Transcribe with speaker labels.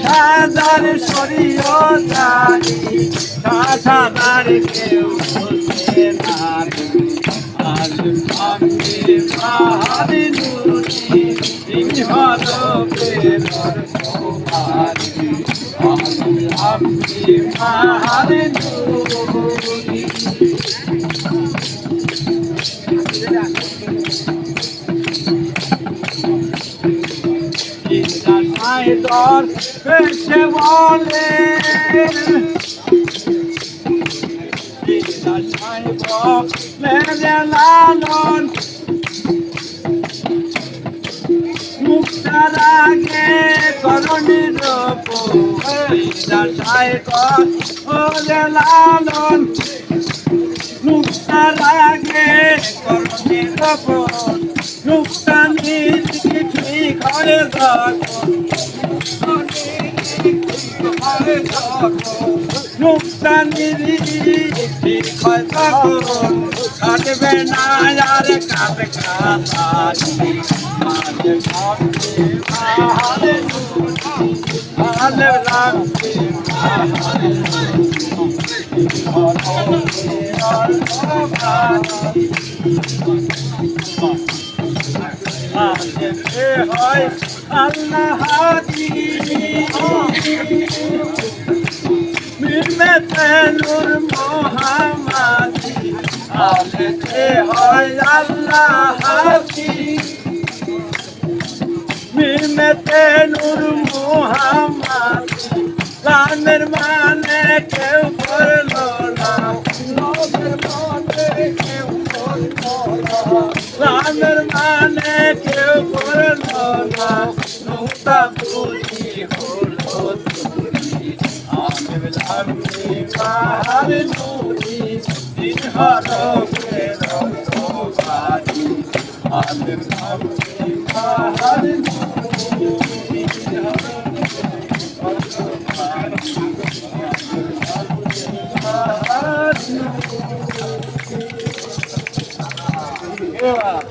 Speaker 1: হাজার সরিও জানি সাধার কেউ বলছে নারী আর আমি মাহারি নুরি হলো প্রেরর কুমারী আমি মাহারি নুরি দর পেশে বলে লালন মুক্তার আগে করণীর লালন মুক্তার আগে করণীর মুক্তা নিজ কিছুই ঘরে মুক্তা নিরি কাটবে না আর কাটে কাটারি হয় আল্লাহ মিলতে নূর মোহাম্মদি আলেতে হয় আল্লাহ মিলতে নূর মোহাম্মদি লানের মানে কেউ করলো না লানের মানে কেউ করলো না নুতা বুঝি হলো আমি মাহারি নুরি দিন হলো প্রেরর কুমারী আমি মাহারি নুরি মাহারি নুরি